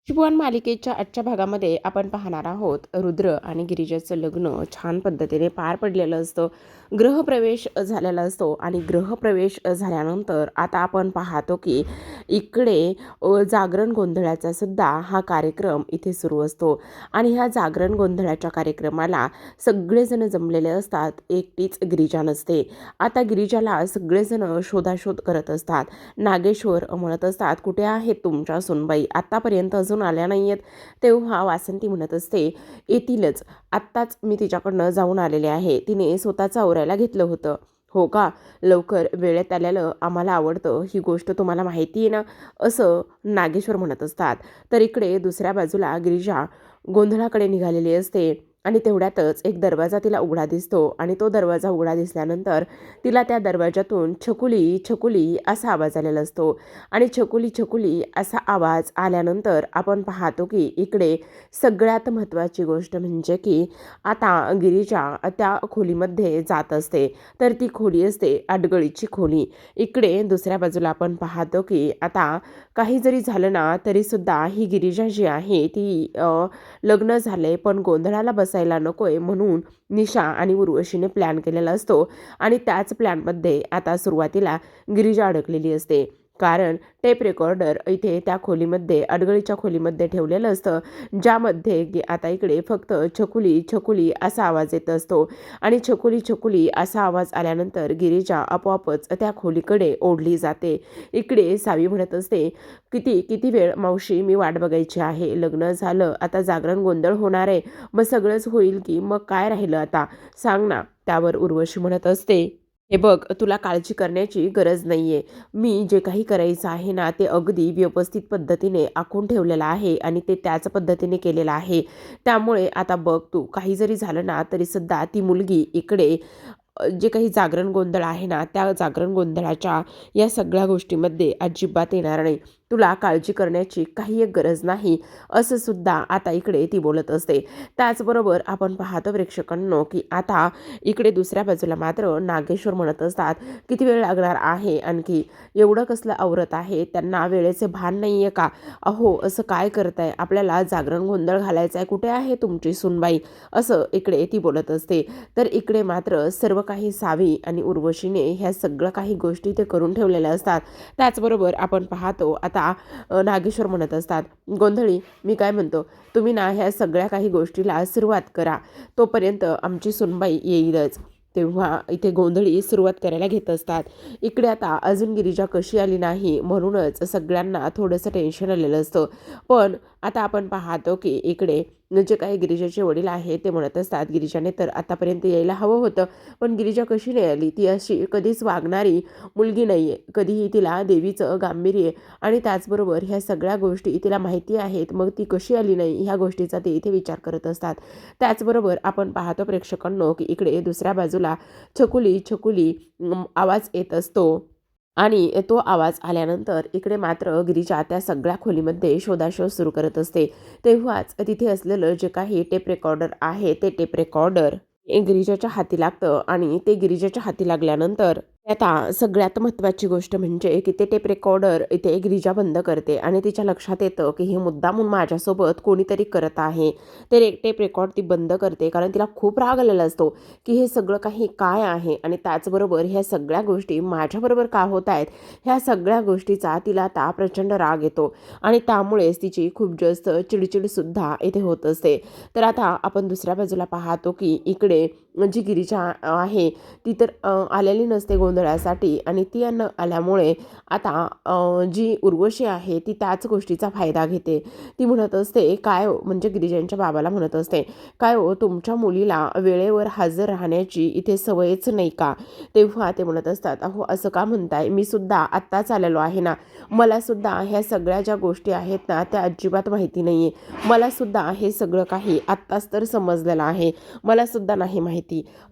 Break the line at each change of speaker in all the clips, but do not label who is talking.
शिवण मालिकेच्या आजच्या भागामध्ये आपण पाहणार आहोत रुद्र आणि गिरिजाचं लग्न छान पद्धतीने पार पडलेलं असतं. गृहप्रवेश झालेला असतो आणि गृहप्रवेश झाल्यानंतर आता आपण पाहतो की इकडे जागरण गोंधळाचा सुद्धा हा कार्यक्रम इथे सुरू असतो. आणि ह्या जागरण गोंधळाच्या कार्यक्रमाला सगळेजण जमलेले असतात, एकटीच गिरिजा नसते. आता गिरिजाला सगळेजण शोधाशोध करत असतात. नागेश्वर म्हणत असतात, कुठे आहेत तुमच्या सुनबाई, आत्तापर्यंत अजून आल्या नाही आहेत. तेव्हा वासंती म्हणत असते, येतीलच, आत्ताच मी तिच्याकडनं जाऊन आलेले आहे, तिने स्वतःचं आवरायला घेतलं होतं. हो का, लवकर वेळेत आलेलं आम्हाला आवडतं, ही गोष्ट तुम्हाला माहिती आहे ना, असं नागेश्वर म्हणत असतात. तर इकडे दुसऱ्या बाजूला गिरिजा गोंधळाकडे निघालेली असते आणि तेवढ्यातच एक दरवाजा तिला उघडा दिसतो आणि तो दरवाजा उघडा दिसल्यानंतर तिला त्या दरवाजातून छकुली छकुली असा आवाज आलेला असतो. आणि छकुली छकुली असा आवाज आल्यानंतर आपण पाहतो की इकडे सगळ्यात महत्त्वाची गोष्ट म्हणजे की आता गिरिजा त्या खोलीमध्ये जात असते. तर ती खोली असते अडगळीची खोली. इकडे दुसऱ्या बाजूला आपण पाहतो की आता काही जरी झालं ना तरीसुद्धा ही गिरिजा जी आहे ती लग्न झाले पण गोंधळाला बसायला नकोय म्हणून निशा आणि उर्वशीने प्लॅन केलेला असतो. आणि त्याच प्लॅनमध्ये आता सुरुवातीला गिरिजा अडकलेली असते. कारण टेप रेकॉर्डर इथे त्या खोलीमध्ये अडगळीच्या खोलीमध्ये ठेवलेलं असतं, ज्यामध्ये आता इकडे फक्त छकुली छकुली असा आवाज येत असतो. आणि छकुली छकुली असा आवाज आल्यानंतर गिरिजा आपोआपच त्या खोलीकडे ओढली जाते. इकडे सावी म्हणत असते, किती किती वेळ मावशी, मी वाट बघायची आहे, लग्न झालं, आता जागरण गोंधळ होणार आहे, मग सगळंच होईल की, मग काय राहिलं आता सांग ना. त्यावर उर्वशी म्हणत असते, हे बघ, तुला काळजी करण्याची गरज नाहीये, मी जे काही करायचं आहे ना ते अगदी व्यवस्थित पद्धतीने आखून ठेवलेलं आहे आणि ते त्याच पद्धतीने केलेलं आहे. त्यामुळे आता बघ, तू काही जरी झालं ना तरी सुद्धा ती मुलगी इकडे जे काही जागरण गोंधळ आहे ना त्या जागरण गोंधळाच्या या सगळ्या गोष्टीमध्ये अजिबात येणार नाही, तुला काळजी करण्याची काही एक गरज नाही, असं सुद्धा आता इकडे ती बोलत असते. त्याचबरोबर आपण पाहतो प्रेक्षकांनो की आता इकडे दुसऱ्या बाजूला मात्र नागेश्वर म्हणत असतात, किती वेळ लागणार आहे आणखी, एवढं कसलं आवरत आहे, त्यांना वेळेचे भान नाही आहे का, अहो असं काय करताय, आपल्याला जागरण गोंधळ घालायचा आहे, कुठे आहे तुमची सुनबाई, असं इकडे ती बोलत असते. तर इकडे मात्र सर्व काही सावी आणि उर्वशीने ह्या सगळं काही गोष्टी ते करून ठेवलेल्या असतात. त्याचबरोबर आपण पाहतो आता नागेश्वर म्हणत असतात, गोंधळी मी काय म्हणतो, तुम्ही ना ह्या सगळ्या काही गोष्टीला सुरुवात करा, तोपर्यंत आमची सुनबाई येईलच. तेव्हा इथे गोंधळी सुरुवात करायला घेत असतात. इकडे आता अजून गिरिजा कशी आली नाही म्हणूनच सगळ्यांना थोडंसं टेन्शन आलेलं असतं. पण आता आपण पाहतो की इकडे जे काही गिरिजाचे वडील आहेत ते म्हणत असतात, गिरिजाने तर आतापर्यंत यायला हवं होतं, पण गिरिजा कशी नाही आली, ती अशी कधीच वागणारी मुलगी नाही आहे, कधीही तिला देवीचं गांभीर्य आणि त्याचबरोबर ह्या सगळ्या गोष्टी तिला माहिती आहेत, मग ती कशी आली नाही ह्या गोष्टीचा ते इथे विचार करत असतात. त्याचबरोबर आपण पाहतो प्रेक्षकांनो की इकडे दुसऱ्या बाजूला छकुली छकुली आवाज येत असतो. आणि तो आवाज आल्यानंतर इकडे मात्र गिरिजा त्या सगळ्या खोलीमध्ये शोधाशोध सुरू करत असते. तेव्हाच तिथे असलेलं जे काही टेप रेकॉर्डर आहे ते टेप रेकॉर्डर गिरिजाच्या हाती लागतं आणि ते गिरिजाच्या हाती लागल्यानंतर आता सगळ्यात महत्त्वाची गोष्ट म्हणजे की ते टेप रेकॉर्डर इथे गिरिजा बंद करते आणि तिच्या लक्षात येतं की हे मुद्दामून माझ्यासोबत कोणीतरी करत आहे. ते टेप रेकॉर्ड ती बंद करते कारण तिला खूप राग आलेला असतो की हे सगळं काही काय आहे आणि त्याचबरोबर ह्या सगळ्या गोष्टी माझ्याबरोबर का होत आहेत, ह्या सगळ्या गोष्टीचा तिला आता प्रचंड राग येतो आणि त्यामुळेच तिची खूप जास्त चिडचिडसुद्धा इथे होत असते. तर आता आपण दुसऱ्या बाजूला पाहतो की इकडे जी गिरिजा आहे ती तर आलेली नसते गोंधळासाठी आणि ती न आल्यामुळे आता जी उर्वशी आहे ती त्याच गोष्टीचा फायदा घेते. ती म्हणत असते, काय हो, म्हणजे गिरिजांच्या बाबाला म्हणत असते, काय हो, तुमच्या मुलीला वेळेवर हजर राहण्याची इथे सवयच नाही का. तेव्हा ते म्हणत असतात, अहो असं का म्हणताय, मी सुद्धा आत्ताच आलेलो आहे ना, मला सुद्धा ह्या सगळ्या ज्या गोष्टी आहेत ना त्या अजिबात माहिती नाही आहे, मला सुद्धा हे सगळं काही आत्ताच तर समजलेलं आहे, मला सुद्धा नाही माहिती,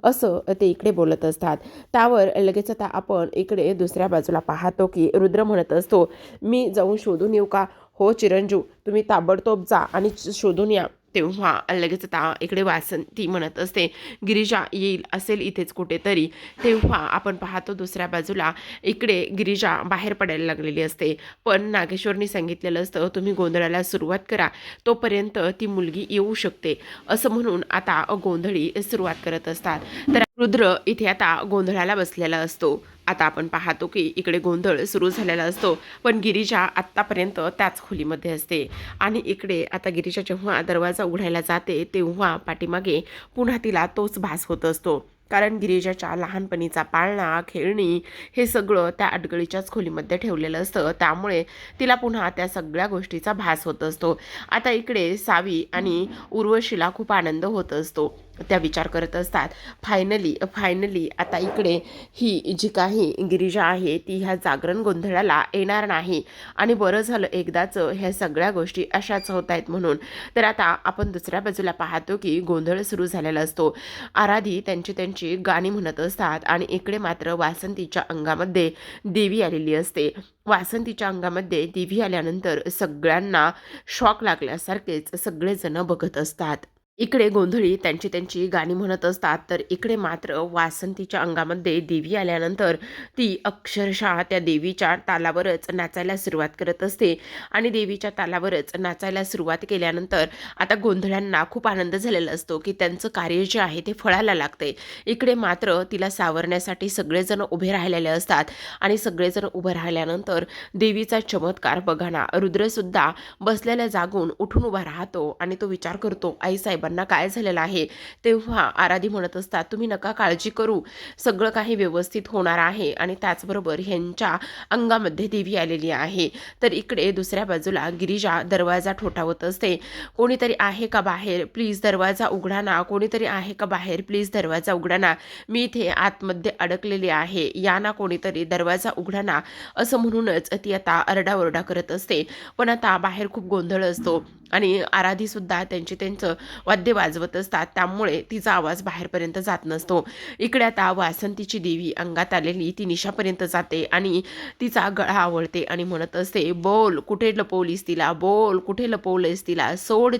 असं ते इकडे बोलत असतात. त्यावर लगेच आता आपण इकडे दुसऱ्या बाजूला पाहतो की रुद्र म्हणत असतो, मी जाऊन शोधून येऊ का. हो चिरंजीव, तुम्ही ताबडतोब जा आणि शोधून या तेव्हा लगेच आता इकडे वासंती म्हणत असते गिरिजा येईल असेल इथेच कुठेतरी. तेव्हा आपण पाहतो दुसऱ्या बाजूला इकडे गिरिजा बाहेर पडायला लागलेली असते. पण नागेश्वरनी सांगितलेलं असतं तुम्ही गोंधळाला सुरुवात करा, तोपर्यंत ती मुलगी येऊ शकते असं म्हणून आता गोंधळी सुरुवात करत असतात. तर रुद्र इथे आता गोंधळाला बसलेला असतो. आता आपण पाहतो की इकडे गोंधळ सुरू झालेला असतो, पण गिरिजा आत्तापर्यंत त्याच खोलीमध्ये असते. आणि इकडे आता गिरिजा जेव्हा दरवाजा उघडायला जाते तेव्हा पाठीमागे पुन्हा तिला तोच भास होत असतो. कारण गिरिजाच्या लहानपणीचा पाळणा, खेळणी हे सगळं त्या अडगळीच्याच खोलीमध्ये ठेवलेलं असतं. त्यामुळे तिला पुन्हा त्या सगळ्या गोष्टीचा भास होत असतो. आता इकडे सावी आणि उर्वशीला खूप आनंद होत असतो. त्या विचार करत असतात फायनली आता इकडे ही जी काही गिरिजा आहे ती ह्या जागरण गोंधळाला येणार नाही. आणि बरं झालं एकदाच ह्या सगळ्या गोष्टी अशाच होत आहेत म्हणून. तर आता आपण दुसऱ्या बाजूला पाहतो की गोंधळ सुरू झालेला असतो. आराधी त्यांची गाणी म्हणत असतात आणि इकडे मात्र वासंतीच्या अंगामध्ये देवी आलेली असते. वासंतीच्या अंगामध्ये देवी आल्यानंतर सगळ्यांना शॉक लागल्यासारखेच सगळेजण बघत असतात. इकडे गोंधळी त्यांची गाणी म्हणत असतात, तर इकडे मात्र वासंतीच्या अंगामध्ये देवी आल्यानंतर ती अक्षरशः त्या देवीच्या तालावरच नाचायला सुरुवात करत असते. आणि देवीच्या तालावरच नाचायला सुरुवात केल्यानंतर आता गोंधळ्यांना खूप आनंद झालेला असतो की त्यांचं कार्य जे आहे ते फळाला लागते. इकडे मात्र तिला सावरण्यासाठी सगळेजण उभे राहिलेले असतात. आणि सगळेजण उभे राहिल्यानंतर देवीचा चमत्कार बघा ना, रुद्रसुद्धा बसलेल्या जागून उठून उभा राहतो आणि तो विचार करतो आई साहेबांना काय झालेलं आहे. तेव्हा आराधी म्हणत असतात तुम्ही नका काळजी करू, सगळं काही व्यवस्थित होणार आहे. आणि त्याचबरोबर ह्यांच्या अंगामध्ये देवी आलेली आहे. तर इकडे दुसऱ्या बाजूला गिरिजा दरवाजा ठोठावत असते, कोणीतरी आहे का बाहेर, प्लीज दरवाजा उघडा ना, कोणीतरी आहे का बाहेर, प्लीज दरवाजा उघडा ना, मी इथे आतमध्ये अडकलेली आहे, या ना कोणीतरी, दरवाजा उघडा ना, असं म्हणूनच ती आता आरडाओरडा करत असते. पण आता बाहेर खूप गोंधळ असतो आणि आराधीसुद्धा त्यांचं वाद्य वाजवत असतात, त्यामुळे तिचा आवाज बाहेरपर्यंत जात नसतो. इकडे आता वासंतीची देवी अंगात आलेली ती निशापर्यंत जाते आणि तिचा गळा आवळते आणि म्हणत असते बोल कुठे लपवलीस तिला, बोल कुठे लपवलेस तिला, सोड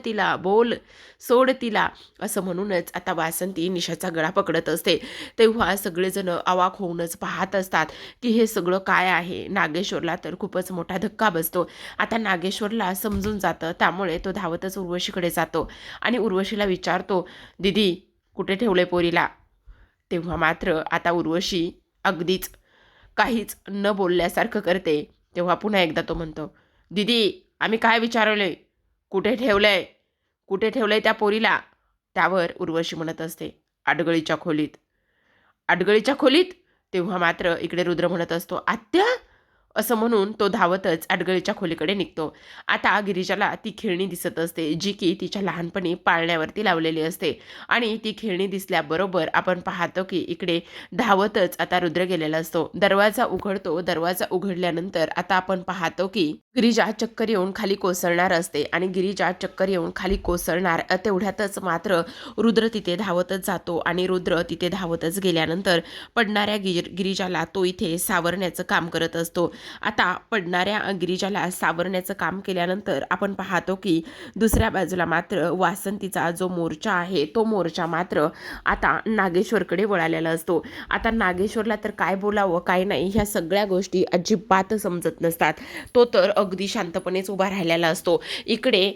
तिला बोल सोड तिला, असं म्हणूनच आता वासंती निशाचा गळा पकडत असते. तेव्हा सगळेजण अवाक होऊनच पाहत असतात की हे सगळं काय आहे. नागेश्वरला तर खूपच मोठा धक्का बसतो. आता नागेश्वरला समजून जातं, त्यामुळे तो धावतच उर्वशीकडे जातो आणि उर्वशीला विचारतो दीदी कुठे ठेवले पोरीला. तेव्हा मात्र आता उर्वशी अगदीच काहीच न बोलल्यासारखं करते. तेव्हा पुन्हा एकदा तो म्हणतो दीदी आम्ही काय विचारले, कुठे ठेवलंय त्या पोरीला. त्यावर उर्वशी म्हणत असते अडगळीच्या खोलीत. तेव्हा मात्र इकडे रुद्र म्हणत असतो आत्या, असं म्हणून तो धावतच अडगळीच्या खोलीकडे निघतो. आता गिरिजाला ती खेळणी दिसत असते जी की तिच्या लहानपणी पाळण्यावरती लावलेली असते. आणि ती खेळणी दिसल्याबरोबर आपण पाहतो की इकडे धावतच आता रुद्र गेलेला असतो. दरवाजा उघडतो. दरवाजा उघडल्यानंतर आता आपण पाहतो की गिरिजा चक्कर येऊन खाली कोसळणार असते. आणि गिरिजा चक्कर येऊन खाली कोसळणार तेवढ्यातच मात्र रुद्र तिथे धावतच जातो. आणि रुद्र तिथे धावतच गेल्यानंतर पडणाऱ्या गिरिजाला तो इथे सावरण्याचं काम करत असतो. आता पडणाऱ्या गिरिजाला सावरण्याचं काम केल्यानंतर आपण पाहतो की दुसऱ्या बाजूला मात्र वासंतीचा जो मोर्चा आहे तो मोर्चा मात्र आता नागेश्वरकडे वळालेला असतो. आता नागेश्वरला तर काय बोलावं काय नाही ह्या सगळ्या गोष्टी अजिबात समजत नसतात. तो तर अगदी शांतपणेच उभा राहिलेला असतो. इकडे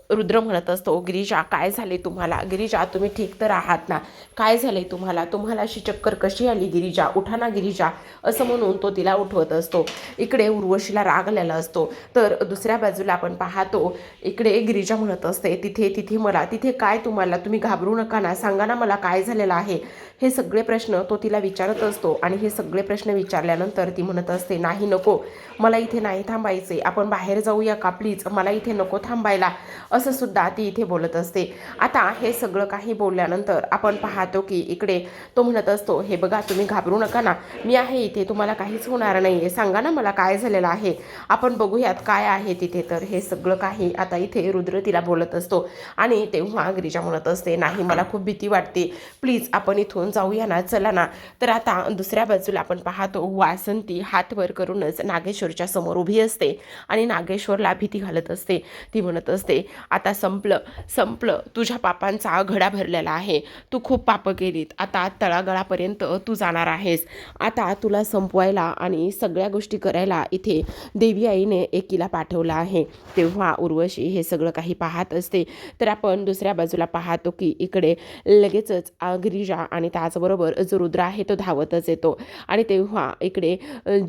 रुद्र म्हणत असतो गिरिजा काय झाले तुम्हाला, गिरिजा तुम्ही ठीक तर आहात ना, काय झाले तुम्हाला अशी चक्कर कशी आली गिरिजा, उठा ना गिरिजा, असं म्हणून तो तिला उठवत असतो. इकडे उर्वशीला राग आलेला असतो. तर दुसऱ्या बाजूला आपण पाहतो इकडे गिरिजा म्हणत असते तिथे काय तुम्हाला, तुम्ही घाबरू नका ना, सांगा ना मला काय झालेलं आहे. हे सगळे प्रश्न तो तिला विचारत असतो. आणि हे सगळे प्रश्न विचारल्यानंतर ती म्हणत असते नाही नको, मला इथे नाही थांबायचे, आपण बाहेर जाऊया का प्लीज, मला इथे नको थांबायला, असं सुद्धा ती इथे बोलत असते. आता हे सगळं काही बोलल्यानंतर आपण पाहतो की इकडे तो म्हणत असतो हे बघा तुम्ही घाबरू नका ना, मी आहे इथे, तुम्हाला काहीच होणार नाही, सांगा ना मला काय झालेलं आहे, आपण बघूयात काय आहे तिथे. तर हे सगळं काही आता इथे रुद्र तिला बोलत असतो. आणि तेव्हा गिरिजा म्हणत असते नाही मला खूप भीती वाटते, प्लीज आपण इथून जाऊया ना, चला ना. तर आता दुसऱ्या बाजूला आपण पाहतो वासंती हात वर करूनच नागेश्वरच्या समोर उभी असते आणि नागेश्वरला भीती घालत असते. ती म्हणत असते आता संपलं संपलं, तुझ्या पापांचा घडा भरलेला आहे. तू खूप पापं केलीत, आता तळागाळापर्यंत तू जाणार आहेस. आता तुला संपवायला आणि सगळ्या गोष्टी करायला इथे देवी आईने एकीला पाठवलं आहे. तेव्हा उर्वशी हे सगळं काही पाहत असते. तर आपण दुसऱ्या बाजूला पाहतो की इकडे लगेचच गिरिजा आणि त्याचबरोबर जो रुद्र आहे तो धावतच येतो. आणि तेव्हा इकडे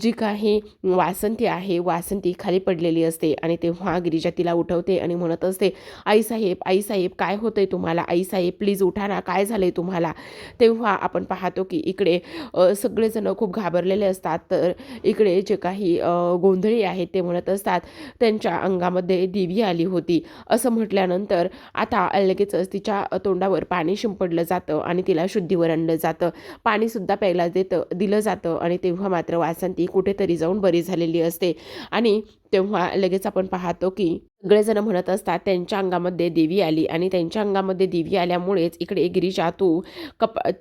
जी काही वासंती आहे, वासंती खाली पडलेली असते आणि तेव्हा गिरिजा तिला उठवते आणि म्हणत असते, आईसाहेब काय होतंय तुम्हाला? आईसाहेब प्लीज उठा ना, काय झालंय तुम्हाला? तेव्हा आपण पाहतो की इकडे सगळेजण खूप घाबरलेले असतात. तर इकडे जे काही गोंधळी आहेत ते म्हणत असतात त्यांच्या अंगामध्ये देवी आली होती असं म्हटल्यानंतर आता लगेचच तिच्या तोंडावर पाणी शिंपडलं जातं आणि तिला शुद्धीवर आणलं जातं. पाणीसुद्धा प्यायला दिलं जातं आणि तेव्हा मात्र वासंती कुठेतरी जाऊन बरी झालेली असते. आणि तेव्हा लगेच आपण पाहतो की सगळेजण म्हणत असतात त्यांच्या अंगामध्ये देवी आली आणि त्यांच्या अंगामध्ये देवी आल्यामुळेच इकडे गिरिजा तू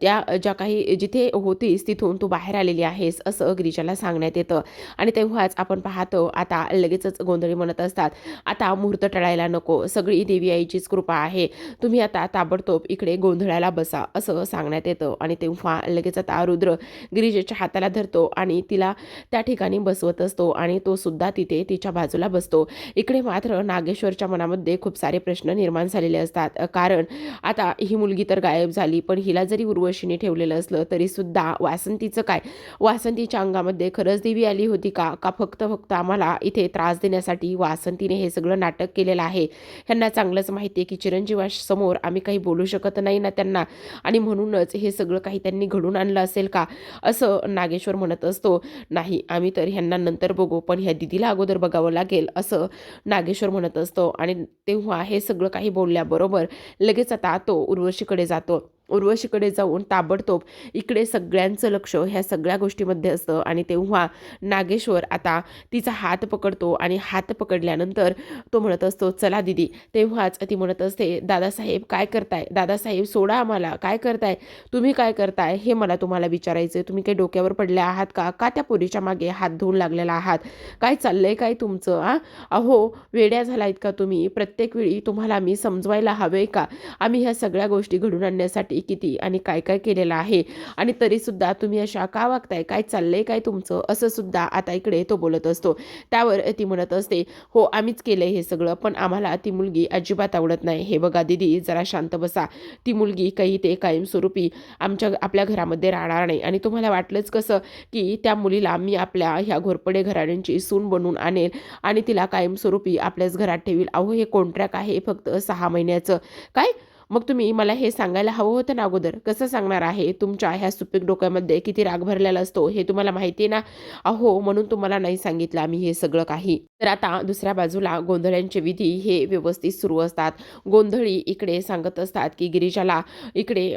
त्या ज्या काही जिथे होतीस तिथून तू बाहेर आलेली आहेस असं गिरिजाला सांगण्यात येतं. आणि तेव्हाच आपण पाहतो आता लगेचच गोंधळी म्हणत असतात आता मुहूर्त टळायला नको, सगळी देवी आईचीच कृपा आहे, तुम्ही आता ताबडतोब इकडे गोंधळाला बसा असं सांगण्यात येतं. आणि तेव्हा लगेच आता रुद्र गिरिजेच्या हाताला धरतो आणि तिला त्या ठिकाणी बसवत असतो आणि तो सुद्धा तिथे तिच्या बाजूला बसतो. इकडे मात्र नागेश्वरच्या मनामध्ये खूप सारे प्रश्न निर्माण झालेले असतात. कारण आता ही मुलगी तर गायब झाली, पण हिला जरी उर्वशीने ठेवलेलं असलं तरी सुद्धा वासंतीचं काय? वासंतीच्या अंगामध्ये खरंच देवी आली होती का? का फक्त आम्हाला इथे त्रास देण्यासाठी वासंतीने हे सगळं नाटक केलेलं आहे? ह्यांना चांगलंच माहिती आहे की चिरंजीवासमोर आम्ही काही बोलू शकत नाही ना त्यांना, आणि म्हणूनच हे सगळं काही त्यांनी घडून आणलं असेल का असं नागेश्वर म्हणत असतो. नाही, आम्ही तर ह्यांना नंतर बघू, पण ह्या दिदीला अगोदर बघावं लागेल असं नागेश्वर म्हणत असतो. आणि तेव्हा हे सगळं काही बोलल्याबरोबर लगेच आता तो उर्वशीकडे जातो. उर्वशीकडे जाऊन ताबडतोब इकडे सगळ्यांचं लक्ष ह्या सगळ्या गोष्टीमध्ये असतं. आणि तेव्हा नागेश्वर आता तिचा हात पकडतो आणि हात पकडल्यानंतर तो म्हणत असतो चला दीदी. तेव्हाच ती म्हणत असते दादासाहेब काय करताय? दादासाहेब सोडा आम्हाला, काय करताय तुम्ही? काय करताय हे मला तुम्हाला विचारायचं. तुम्ही काही डोक्यावर पडले आहात का? का त्या पोरीच्या मागे हात धुवून लागलेला आहात? काय चाललंय काय तुमचं? अहो वेड्या झालायत का तुम्ही? प्रत्येक वेळी तुम्हाला आम्ही समजवायला हवे का? आम्ही ह्या सगळ्या गोष्टी घडून आणण्यासाठी किती आणि काय काय केलेलं आहे, आणि तरीसुद्धा तुम्ही अशा का वागताय? काय चाललंय काय तुमचं? असं सुद्धा आता इकडे तो बोलत असतो. त्यावर ती म्हणत असते हो आम्हीच केलंय हे सगळं, पण आम्हाला ती मुलगी अजिबात आवडत नाही. हे बघा दीदी जरा शांत बसा. ती मुलगी काही ते कायमस्वरूपी आपल्या घरामध्ये राहणार नाही. आणि तुम्हाला वाटलंच कसं की त्या मुलीला मी आपल्या ह्या घोरपडे घराण्यांची सून बनवून आणेल आणि तिला कायमस्वरूपी आपल्याच घरात ठेवील? अहो हे कॉन्ट्रॅक्ट आहे फक्त 6 महिन्याचं. काय? मग तुम्ही मला हे सांगायला हवं होतं ना अगोदर. कसं सांगणार आहे? तुमच्या ह्या सुपीक डोक्यामध्ये किती राग भरलेला असतो हे तुम्हाला माहिती आहे ना. अहो म्हणून तुम्हाला नाही सांगितलं आम्ही हे सगळं काही. तर आता दुसऱ्या बाजूला गोंधळ्यांचे विधी हे व्यवस्थित सुरू असतात. गोंधळी इकडे सांगत असतात की गिरिजाला इकडे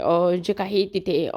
जे काही तिथे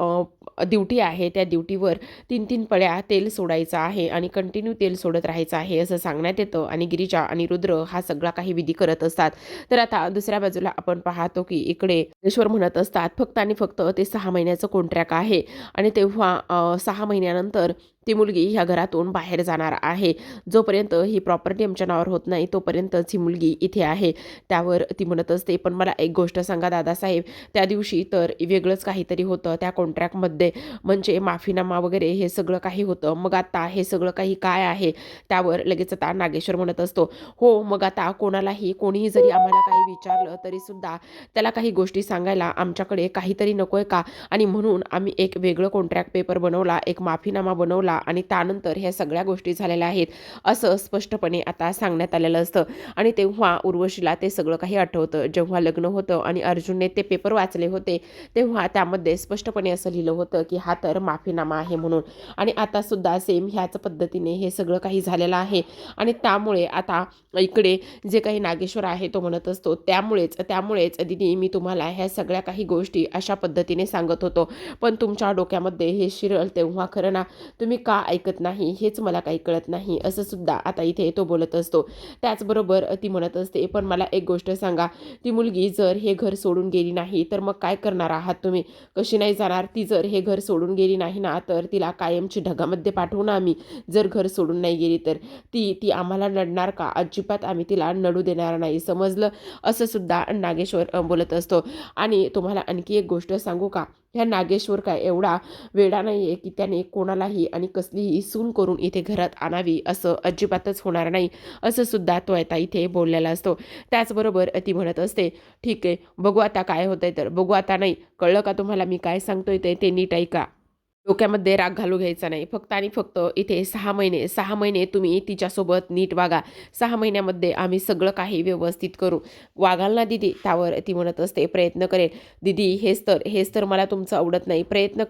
ड्युटी आहे त्या ड्युटीवर 3-3 पळ्या तेल सोडायचं आहे आणि कंटिन्यू तेल सोडत राहायचं आहे असं सांगण्यात येतं. आणि गिरिजा आणि रुद्र हा सगळा काही विधी करत असतात. तर आता दुसऱ्या बाजूला आपण पाहतो की इकडे ईश्वर म्हणत असतात फक्त आणि फक्त ते 6 महिन्याचं कॉन्ट्रॅक्ट आहे. आणि तेव्हा 6 महिन्यानंतर ती मुलगी ह्या घरातून बाहेर जाणार आहे. जोपर्यंत ही प्रॉपर्टी आमच्या नावावर होत नाही तोपर्यंतच ही मुलगी इथे आहे. त्यावर ती म्हणत असते पण मला एक गोष्ट सांगा दादासाहेब, त्या दिवशी तर वेगळंच काहीतरी होतं त्या कॉन्ट्रॅक्टमध्ये, म्हणजे माफीनामा वगैरे हे सगळं काही होतं. मग आता हे सगळं काही काय आहे? त्यावर लगेच आता नागेश्वर म्हणत असतो हो मग आता कोणीही जरी आम्हाला काही विचारलं तरी सुद्धा त्याला काही गोष्टी सांगायला आमच्याकडे काहीतरी नकोय का? आणि म्हणून आम्ही एक वेगळं कॉन्ट्रॅक्ट पेपर बनवला, एक माफीनामा बनवला आणि त्यानंतर ह्या सगळ्या गोष्टी झालेल्या आहेत असं स्पष्टपणे आता सांगण्यात आलेलं असतं. आणि तेव्हा उर्वशीला ते सगळं काही आठवतं. जेव्हा लग्न होतं आणि अर्जुनने ते पेपर वाचले होते तेव्हा त्यामध्ये स्पष्टपणे असं लिहिलं होतं की हा तर माफीनामा आहे म्हणून. आणि आता सुद्धा सेम ह्याच पद्धतीने हे सगळं काही झालेलं आहे. आणि त्यामुळे आता इकडे जे काही नागेश्वर आहे तो म्हणत असतो त्यामुळेच दीदी मी तुम्हाला ह्या सगळ्या काही गोष्टी अशा पद्धतीने सांगत होतो, पण तुमच्या डोक्यामध्ये हे शिरल तेव्हा खरं ना तुम्ही का ऐकत नाही हेच मला काही कळत नाही, असं सुद्धा आता इथे तो बोलत असतो. त्याचबरोबर ती म्हणत असते, पण मला एक गोष्ट सांगा, ती मुलगी जर हे घर सोडून गेली नाही तर मग काय करणार आहात तुम्ही? कशी नाही जाणार? ती जर हे घर सोडून गेली नाही ना, तर तिला कायमची ढगामध्ये पाठवू ना आम्ही, जर घर सोडून नाही गेली तर. ती ती आम्हाला नडणार का? अजिबात आम्ही तिला नडू देणार नाही, समजलं? असं सुद्धा नागेश्वर बोलत असतो. आणि तुम्हाला आणखी एक गोष्ट सांगू का? ह्या नागेश्वर काय एवढा वेडा नाही आहे की त्याने कोणालाही आणि कसलीही सून करून इथे घरात आणावी, असं अजिबातच होणार नाही, असं सुद्धा तो आता इथे बोललेला असतो. त्याचबरोबर ती म्हणत असते, ठीक आहे, बघू आता काय होतंय, तर बघू आता. नाही कळलं का तुम्हाला मी काय सांगतोय ते नीट ऐका. डोक्यामध्ये राग घालू घ्यायचा नाही. फक्त आणि फक्त इथे 6 महिने तुम्ही तिच्यासोबत नीट वागा. 6 महिन्यामध्ये आम्ही सगळं काही व्यवस्थित करू. वागाल ना दीदी? त्यावर ती म्हणत असते, प्रयत्न करेल. दीदी हेच तर मला तुमचं आवडत नाही. प्रयत्न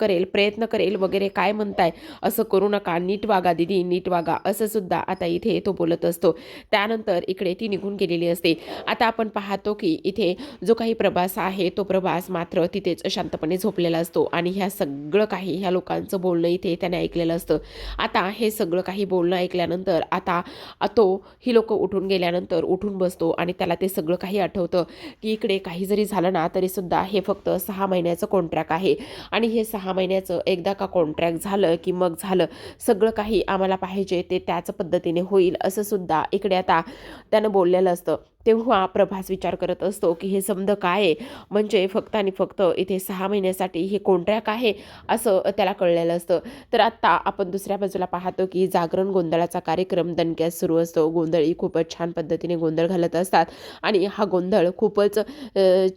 करेल वगैरे काय म्हणताय? असं करू नका. नीट वागा दीदी, नीट वागा. असं सुद्धा आता इथे तो बोलत असतो. त्यानंतर इकडे ती निघून गेलेली असते. आता आपण पाहतो की इथे जो काही प्रभास आहे, तो प्रभास मात्र तिथेच शांतपणे झोपलेला असतो आणि ह्या सगळं काही ह्या लोकांचं बोलणं इथे त्याने ऐकलेलं असतं. आता हे सगळं काही बोलणं ऐकल्यानंतर आता तो ही लोकं उठून गेल्यानंतर उठून बसतो आणि त्याला ते सगळं काही आठवतं की इकडे काही जरी झालं ना तरी सुद्धा हे फक्त 6 महिन्याचं कॉन्ट्रॅक्ट आहे आणि हे 6 महिन्याचं एकदा का कॉन्ट्रॅक्ट झालं की मग झालं, सगळं काही आम्हाला पाहिजे ते त्याच पद्धतीने होईल, असं सुद्धा इकडे आता त्यानं बोललेलं असतं. तेव्हा प्रभास विचार करत असतो की हे समज काय आहे, म्हणजे फक्त आणि फक्त इथे 6 महिन्यासाठी हे कॉन्ट्रॅक्ट आहे, असं त्याला कळलेलं असतं. तर आत्ता आपण दुसऱ्या बाजूला पाहतो की जागरण गोंधळाचा कार्यक्रम दणक्यात सुरू असतो. गोंधळी खूपच छान पद्धतीने गोंधळ घालत असतात आणि हा गोंधळ खूपच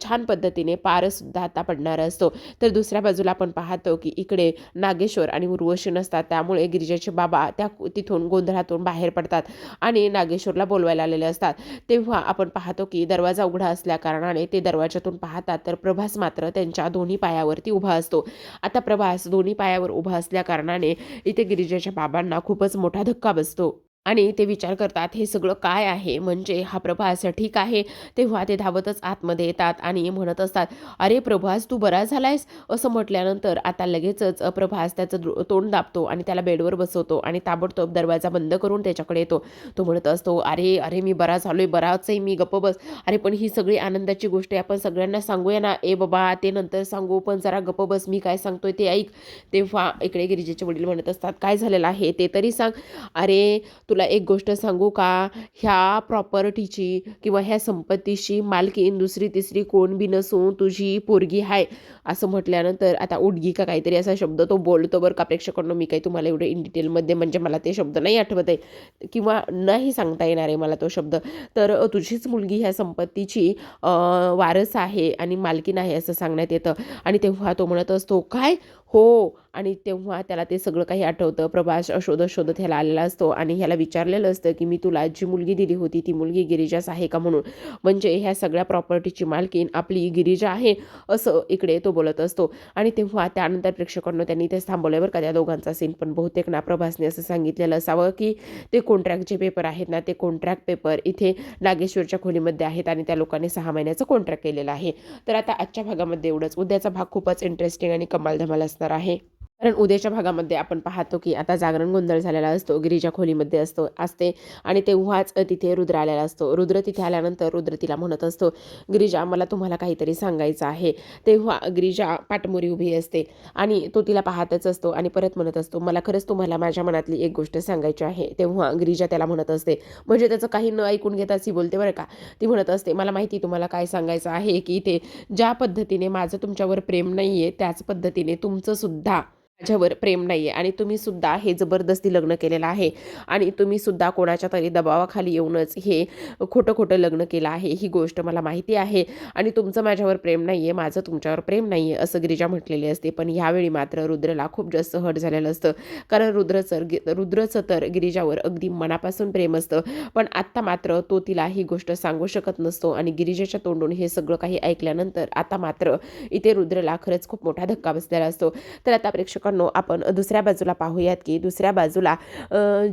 छान पद्धतीने पारसुद्धा आता पडणार असतो. तर दुसऱ्या बाजूला आपण पाहतो की इकडे नागेश्वर आणि उर्वशी नसतात, त्यामुळे गिरिजाचे बाबा तिथून गोंधळातून बाहेर पडतात आणि नागेश्वरला बोलवायला आलेले असतात. तेव्हा आपण पाहतो की दरवाजा उघडा असल्या कारणाने ते दरवाजातून पाहतात, तर प्रभास मात्र त्यांच्या दोन्ही पायावरती उभा असतो. आता प्रभास दोन्ही पायावर उभा असल्या कारणाने इथे गिरिजाच्या बाबांना खूपच मोठा धक्का बसतो आणि ते विचार करतात हे सगळं काय आहे, म्हणजे हा प्रभास ठीक आहे? तेव्हा ते धावतच आतमध्ये येतात आणि म्हणत असतात, अरे प्रभास तू बरा झालायस? असं म्हटल्यानंतर आता लगेचच प्रभास त्याचं तोंड दाबतो आणि त्याला बेडवर बसवतो आणि ताबडतोब दरवाजा बंद करून त्याच्याकडे येतो. तो म्हणत असतो, अरे अरे मी बरा झालोय, बराच आहे मी, गप्प बस. अरे पण ही सगळी आनंदाची गोष्ट आहे, आपण सगळ्यांना सांगूया ना. ए बाबा ते नंतर सांगू, पण जरा गप्प बस, मी काय सांगतोय ते ऐक. तेव्हा इकडे गिरिजेचे वडील म्हणत असतात, काय झालेलं आहे ते तरी सांग. अरे तुला एक गोष्ट सांगू का, ह्या प्रॉपर्टीची किंवा ह्या संपत्तीची मालकीन दुसरी तिसरी कोण बी नसून तुझी पोरगी आहे, असं म्हटल्यानंतर आता उडगी का काहीतरी असा शब्द तो बोलतो बरं का. प्रेक्षकांनो मी काही तुम्हाला एवढं इन डिटेलमध्ये, म्हणजे मला ते शब्द नाही आठवत आहे किंवा नाही सांगता येणार आहे मला तो शब्द. तर तुझीच मुलगी ह्या संपत्तीची वारस आहे आणि मालकीन आहे असं सांगण्यात येतं आणि तेव्हा तो म्हणत असतो, काय? हो. आणि तेव्हा त्याला ते सगळं काही आठवतं. प्रभास शोधत शोधत ह्याला आलेला असतो आणि ह्याला विचारलेलं असतं की मी तुला जी मुलगी दिली होती ती मुलगी गिरिजाच आहे का म्हणून, म्हणजे ह्या सगळ्या प्रॉपर्टीची मालकीन आपली गिरिजा आहे, असं इकडे तो बोलत असतो. आणि तेव्हा त्यानंतर प्रेक्षकांना त्यांनी इथेच थांबवलं बरं का त्या दोघांचा सीन. पण बहुतेक ना प्रभासने असं सांगितलेलं असावं की ते कॉन्ट्रॅक्टचे पेपर आहेत ना, ते कॉन्ट्रॅक्ट पेपर इथे नागेश्वरच्या खोलीमध्ये आहेत आणि त्या लोकांनी 6 महिन्याचं कॉन्ट्रॅक्ट केलेलं आहे. तर आता आजच्या भागामध्ये एवढंच. उद्याचा भाग खूपच इंटरेस्टिंग आणि कमाल धमाल असणार आहे. कारण उद्याच्या भागामध्ये आपण पाहतो की आता जागरण गोंधळ झालेला असतो, गिरिजा खोलीमध्ये असते आणि तेव्हाच तिथे रुद्र आलेला असतो. रुद्र तिथे आल्यानंतर रुद्र तिला म्हणत असतो, गिरिजा मला तुम्हाला काहीतरी सांगायचं आहे. तेव्हा गिरिजा पाठमोरी उभी असते आणि तो तिला पाहतच असतो आणि परत म्हणत असतो, मला खरंच तुम्हाला माझ्या मनातली एक गोष्ट सांगायची आहे. तेव्हा गिरिजा त्याला म्हणत असते, म्हणजे त्याचं काही न ऐकून घेताच ती बोलते बरं का. ती म्हणत असते, मला माहिती तुम्हाला काय सांगायचं आहे की इथे ज्या पद्धतीने माझं तुमच्यावर प्रेम नाही आहे, त्याच पद्धतीने तुमचं सुद्धा माझ्यावर प्रेम नाही आहे आणि तुम्ही सुद्धा हे जबरदस्ती लग्न केलेलं आहे आणि तुम्ही सुद्धा कोणाच्या तरी दबावाखाली येऊनच हे खोटं खोटं लग्न केलं आहे, ही गोष्ट मला माहिती आहे आणि तुमचं माझ्यावर प्रेम नाही आहे, माझं तुमच्यावर प्रेम नाही आहे, असं गिरिजा म्हटलेली असते. पण ह्यावेळी मात्र रुद्रला खूप जास्त हट झालेलं असतं, कारण रुद्रचं तर गिरिजावर अगदी मनापासून प्रेम असतं. पण आत्ता मात्र तो तिला ही गोष्ट सांगू शकत नसतो आणि गिरिजाच्या तोंडून हे सगळं काही ऐकल्यानंतर आता मात्र इथे रुद्रला खरंच खूप मोठा धक्का बसलेला असतो. तर आता प्रेक्षक प्रेक्षकांनो आपण दुसऱ्या बाजूला पाहूयात की दुसऱ्या बाजूला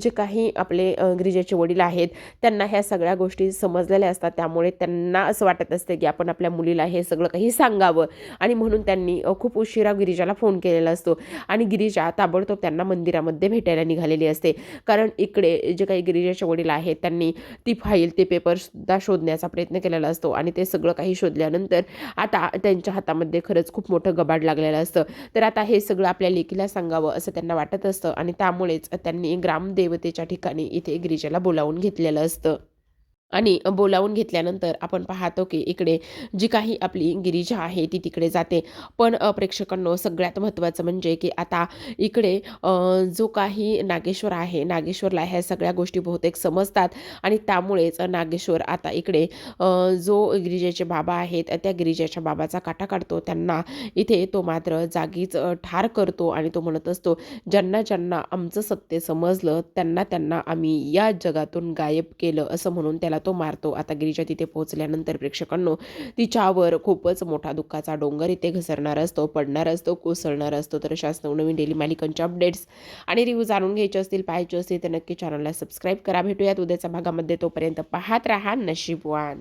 जे काही आपले गिरिजाचे वडील आहेत त्यांना ह्या सगळ्या गोष्टी समजलेल्या असतात. त्यामुळे त्यांना असं वाटत असते की आपण आपल्या मुलीला हे सगळं काही सांगावं आणि म्हणून त्यांनी खूप उशिरा गिरिजाला फोन केलेला असतो आणि गिरिजा ताबडतोब त्यांना मंदिरामध्ये भेटायला निघालेली असते. कारण इकडे जे काही गिरिजाचे वडील आहेत त्यांनी ती फाईल ते पेपरसुद्धा शोधण्याचा प्रयत्न केलेला असतो आणि ते सगळं काही शोधल्यानंतर आता त्यांच्या हातामध्ये खरंच खूप मोठं गबाड लागलेलं असतं. तर आता हे सगळं आपल्या लेकीला सांगावं असं त्यांना वाटत असतं आणि त्यामुळेच त्यांनी ग्रामदेवतेच्या ठिकाणी इथे गिरिजाला बोलावून घेतलेलं असतं. आणि बोलावून घेतल्यानंतर आपण पाहतो की इकडे जी काही आपली गिरिजा आहे ती तिकडे जाते. पण प्रेक्षकांनो सगळ्यात महत्त्वाचं म्हणजे की आता इकडे जो काही नागेश्वर आहे, नागेश्वरला ह्या सगळ्या गोष्टी बहुतेक समजतात आणि त्यामुळेच नागेश्वर आता इकडे जो गिरिजेचे बाबा आहेत त्या गिरिजेच्या बाबाचा काटा काढतो. त्यांना इथे तो मात्र जागीच ठार करतो आणि तो म्हणत असतो, "ज्यांना ज्यांना आमचं सत्य समजलं त्यांना त्यांना आम्ही या जगातून गायब केलं." असं म्हणून त्याला तो मारतो. आता गिरिजा तिथे पोहोचल्यानंतर प्रेक्षकांनो तिच्यावर खूपच मोठा दुःखाचा डोंगर इथे घसरणार असतो, पडणार असतो, कोसळणार असतो. तर अशाच नवनवीन डेली मालिकांच्या अपडेट्स आणि रिव्ह्यू जाणून घ्यायचे असतील, पाहायचे असतील तर नक्की चॅनलला सबस्क्राईब करा. भेटूयात उद्याच्या भागामध्ये. तोपर्यंत पाहत राहा नशीबवान.